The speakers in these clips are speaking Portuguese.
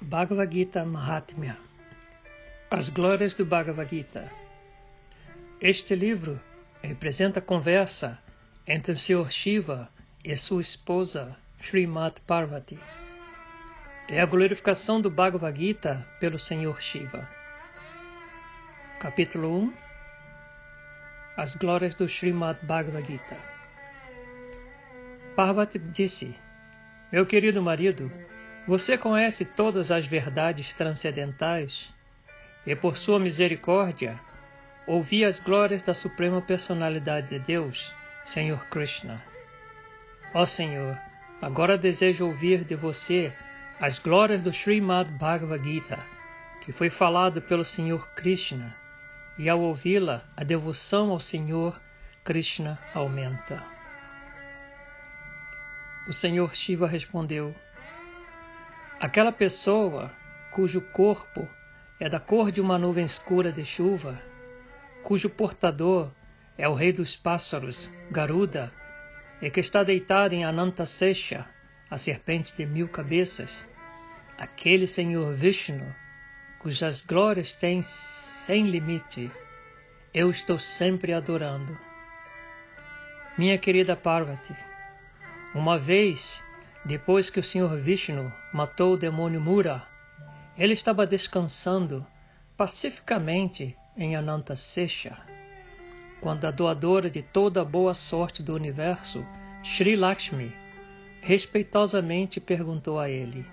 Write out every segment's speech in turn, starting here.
Bhagavad Gita Mahatmya. As glórias do Bhagavad Gita. Este livro representa a conversa entre o Sr. Shiva e sua esposa Srimati Parvati. É a glorificação do Bhagavad Gita pelo Sr. Shiva. Capítulo 1. As glórias do Srimad Bhagavad Gita. Parvati disse: Meu querido marido, você conhece todas as verdades transcendentais e, por sua misericórdia, ouvi as glórias da Suprema Personalidade de Deus, Senhor Krishna. Ó Senhor, agora desejo ouvir de você as glórias do Srimad Bhagavad Gita, que foi falado pelo Senhor Krishna, e ao ouvi-la, a devoção ao Senhor Krishna aumenta. O Senhor Shiva respondeu: Aquela pessoa cujo corpo é da cor de uma nuvem escura de chuva, cujo portador é o rei dos pássaros, Garuda, e que está deitado em Anantasesha, a serpente de 1000 cabeças, aquele Senhor Vishnu, cujas glórias têm sem limite, eu estou sempre adorando. Minha querida Parvati, uma vez, depois que o Senhor Vishnu matou o demônio Mura, ele estava descansando pacificamente em Anantasesha, quando a doadora de toda a boa sorte do universo, Sri Lakshmi, respeitosamente perguntou a ele: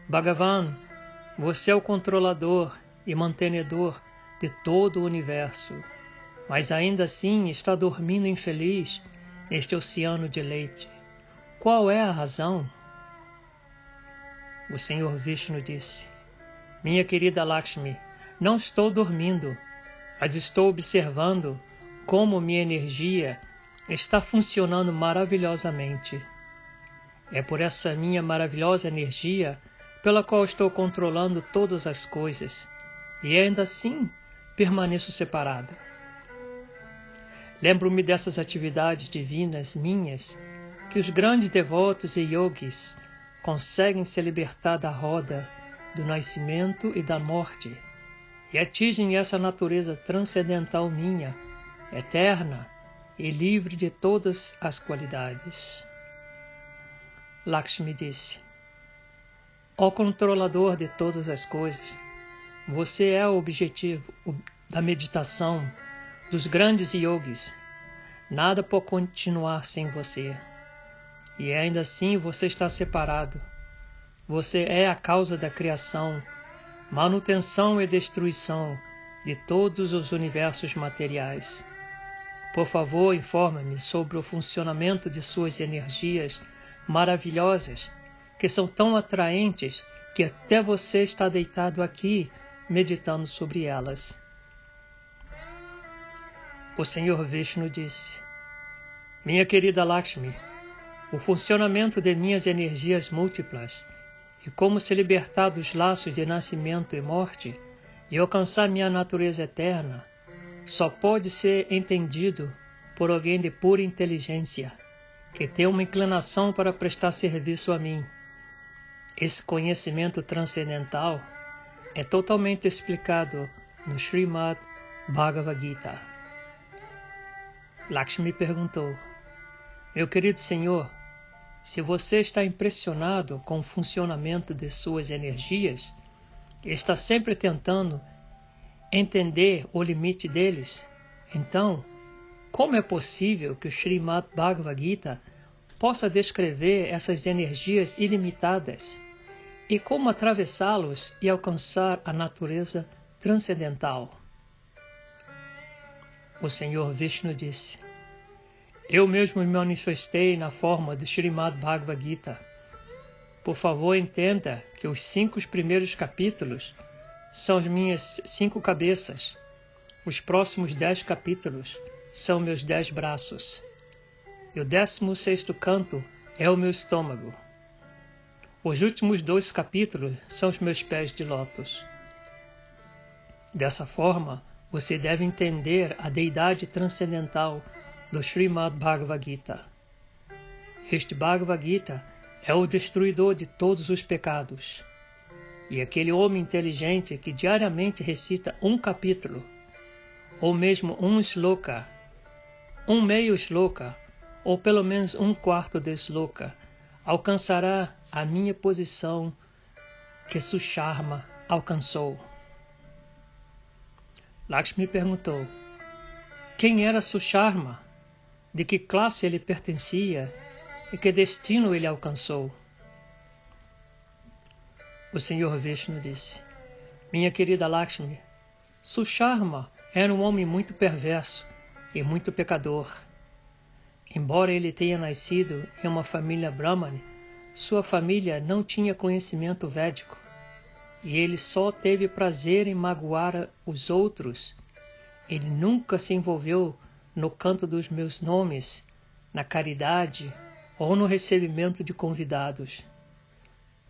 Bhagavan, você é o controlador e mantenedor de todo o universo, mas ainda assim está dormindo infeliz neste oceano de leite. Qual é a razão? O Senhor Vishnu disse: Minha querida Lakshmi, não estou dormindo, mas estou observando como minha energia está funcionando maravilhosamente. É por essa minha maravilhosa energia pela qual estou controlando todas as coisas, e ainda assim permaneço separada. Lembro-me dessas atividades divinas minhas, que os grandes devotos e yogis conseguem se libertar da roda do nascimento e da morte, e atingem essa natureza transcendental minha, eterna e livre de todas as qualidades. Lakshmi disse: Ó controlador de todas as coisas, você é o objetivo da meditação dos grandes yogis. Nada pode continuar sem você. E ainda assim você está separado. Você é a causa da criação, manutenção e destruição de todos os universos materiais. Por favor, informe-me sobre o funcionamento de suas energias maravilhosas, que são tão atraentes que até você está deitado aqui meditando sobre elas. O Senhor Vishnu disse: Minha querida Lakshmi, o funcionamento de minhas energias múltiplas e como se libertar dos laços de nascimento e morte e alcançar minha natureza eterna só pode ser entendido por alguém de pura inteligência, que tem uma inclinação para prestar serviço a mim. Esse conhecimento transcendental é totalmente explicado no Srimad Bhagavad Gita. Lakshmi perguntou: Meu querido Senhor, se você está impressionado com o funcionamento de suas energias e está sempre tentando entender o limite deles, então, como é possível que o Srimad Bhagavad Gita possa descrever essas energias ilimitadas e como atravessá-los e alcançar a natureza transcendental? O Senhor Vishnu disse: Eu mesmo me manifestei na forma do Srimad Bhagavad Gita. Por favor, entenda que os 5 primeiros capítulos são as minhas 5 cabeças. Os próximos 10 capítulos são meus 10 braços. E o 16º canto é o meu estômago. Os últimos 2 capítulos são os meus pés de lótus. Dessa forma, você deve entender a deidade transcendental do Srimad Bhagavad Gita. Este Bhagavad Gita é o destruidor de todos os pecados, E aquele homem inteligente que diariamente recita um capítulo, ou mesmo um shloka, um meio shloka, ou pelo menos um quarto de shloka, alcançará a minha posição que Susharma alcançou. Lakshmi perguntou: quem era Susharma? De que classe ele pertencia e que destino ele alcançou? O Senhor Vishnu disse: minha querida Lakshmi, Susharma era um homem muito perverso e muito pecador. Embora ele tenha nascido em uma família brahmane, sua família não tinha conhecimento védico, e ele só teve prazer em magoar os outros. Ele nunca se envolveu no canto dos meus nomes, na caridade ou no recebimento de convidados.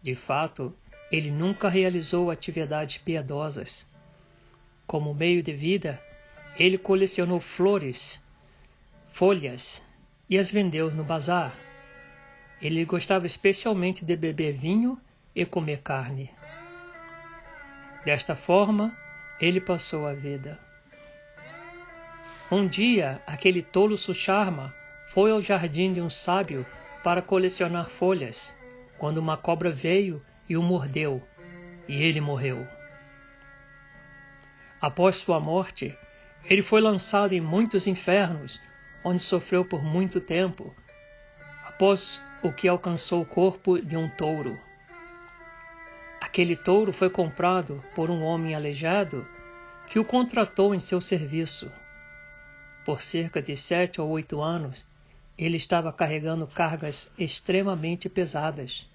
De fato, ele nunca realizou atividades piedosas. Como meio de vida, ele colecionou folhas e as vendeu no bazar. Ele gostava especialmente de beber vinho e comer carne. Desta forma, ele passou a vida. Um dia, aquele tolo Susharma foi ao jardim de um sábio para colecionar folhas, quando uma cobra veio e o mordeu, e ele morreu. Após sua morte, ele foi lançado em muitos infernos, onde sofreu por muito tempo, após o que alcançou o corpo de um touro. Aquele touro foi comprado por um homem aleijado que o contratou em seu serviço. Por cerca de 7 ou 8 anos, ele estava carregando cargas extremamente pesadas.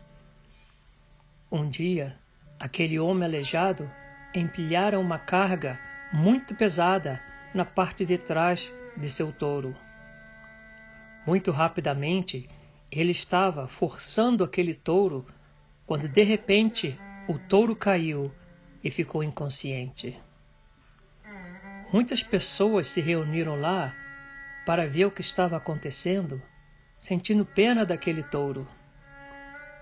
Um dia, aquele homem aleijado empilhara uma carga muito pesada na parte de trás de seu touro. Muito rapidamente, ele estava forçando aquele touro quando de repente o touro caiu e ficou inconsciente. Muitas pessoas se reuniram lá para ver o que estava acontecendo, sentindo pena daquele touro.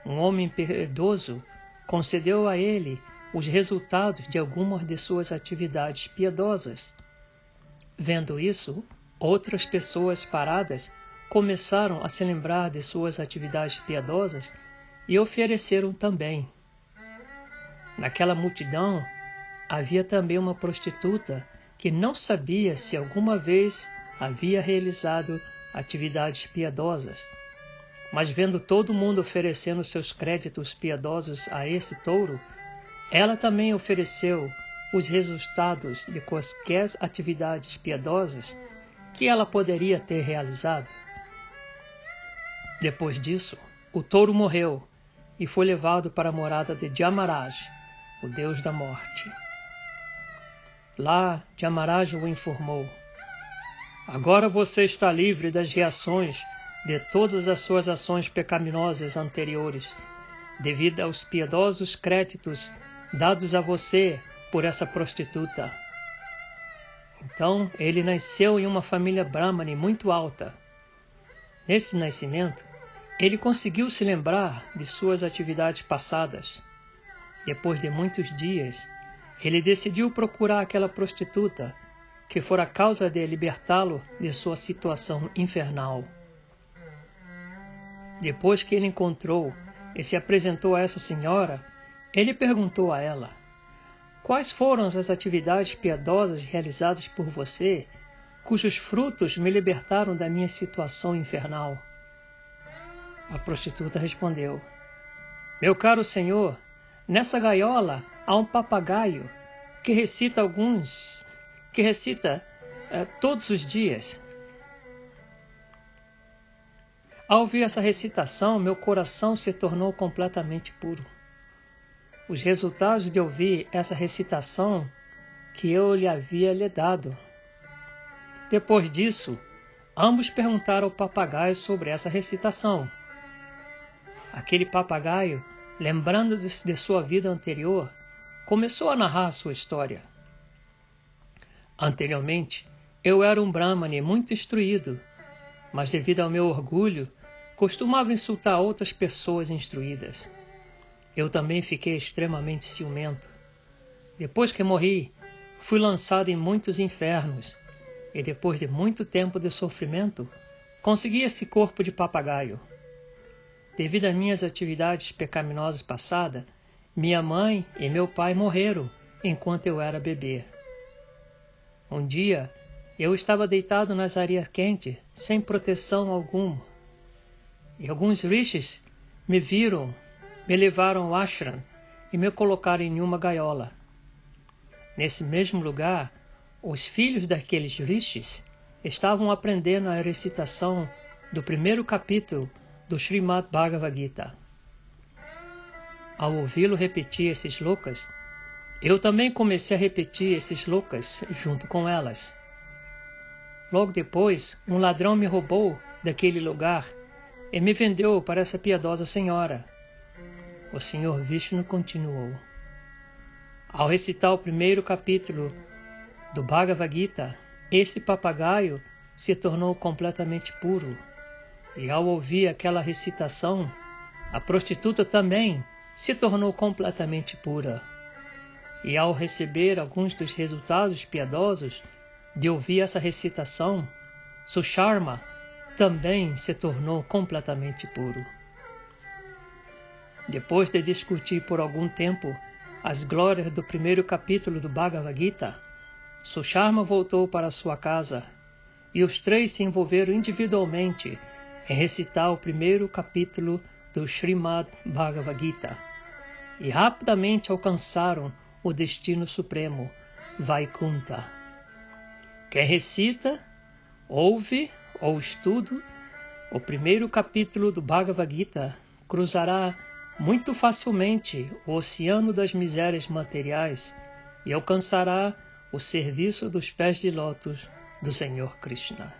Um homem piedoso concedeu a ele os resultados de algumas de suas atividades piedosas. Vendo isso, outras pessoas paradas começaram a se lembrar de suas atividades piedosas e ofereceram também. Naquela multidão havia também uma prostituta que não sabia se alguma vez havia realizado atividades piedosas. Mas vendo todo mundo oferecendo seus créditos piedosos a esse touro, ela também ofereceu os resultados de quaisquer atividades piedosas que ela poderia ter realizado. Depois disso, o touro morreu e foi levado para a morada de Jamaraj, o deus da morte. Lá, Jamaraj o informou: agora você está livre das reações de todas as suas ações pecaminosas anteriores, devido aos piedosos créditos dados a você por essa prostituta. Então, ele nasceu em uma família brahmane muito alta. Nesse nascimento, ele conseguiu se lembrar de suas atividades passadas. Depois de muitos dias, ele decidiu procurar aquela prostituta que fora a causa de libertá-lo de sua situação infernal. Depois que ele encontrou e se apresentou a essa senhora, ele perguntou a ela: quais foram as atividades piedosas realizadas por você, cujos frutos me libertaram da minha situação infernal? A prostituta respondeu: meu caro senhor, nessa gaiola há um papagaio que recita todos os dias. Ao ouvir essa recitação, meu coração se tornou completamente puro. Os resultados de ouvir essa recitação que eu lhe havia lhe dado. Depois disso, ambos perguntaram ao papagaio sobre essa recitação. Aquele papagaio, lembrando de sua vida anterior, começou a narrar sua história. Anteriormente, eu era um brahmane muito instruído, mas devido ao meu orgulho, costumava insultar outras pessoas instruídas. eu também fiquei extremamente ciumento. Depois que morri, fui lançado em muitos infernos, e depois de muito tempo de sofrimento, consegui esse corpo de papagaio. Devido às minhas atividades pecaminosas passadas, minha mãe e meu pai morreram enquanto eu era bebê. Um dia, eu estava deitado nas areias quentes, sem proteção alguma, e alguns rishis me viram, me levaram ao ashram e me colocaram em uma gaiola. Nesse mesmo lugar, os filhos daqueles rishis estavam aprendendo a recitação do primeiro capítulo do Srimad Bhagavad Gita. Ao ouvi-lo repetir esses slokas, eu também comecei a repetir esses slokas junto com elas. Logo depois, um ladrão me roubou daquele lugar e me vendeu para essa piedosa senhora. O Senhor Vishnu continuou. Ao recitar o primeiro capítulo do Bhagavad Gita, esse papagaio se tornou completamente puro. E ao ouvir aquela recitação, a prostituta também se tornou completamente pura. E ao receber alguns dos resultados piedosos de ouvir essa recitação, Susharma também se tornou completamente puro. Depois de discutir por algum tempo as glórias do primeiro capítulo do Bhagavad Gita, Susharma voltou para sua casa e os três se envolveram individualmente em recitar o primeiro capítulo do Srimad Bhagavad Gita e rapidamente alcançaram o destino supremo, Vaikunta. Quem recita, ouve ou estuda o primeiro capítulo do Bhagavad Gita cruzará muito facilmente o oceano das misérias materiais e alcançará o serviço dos pés de lótus do Senhor Krishna.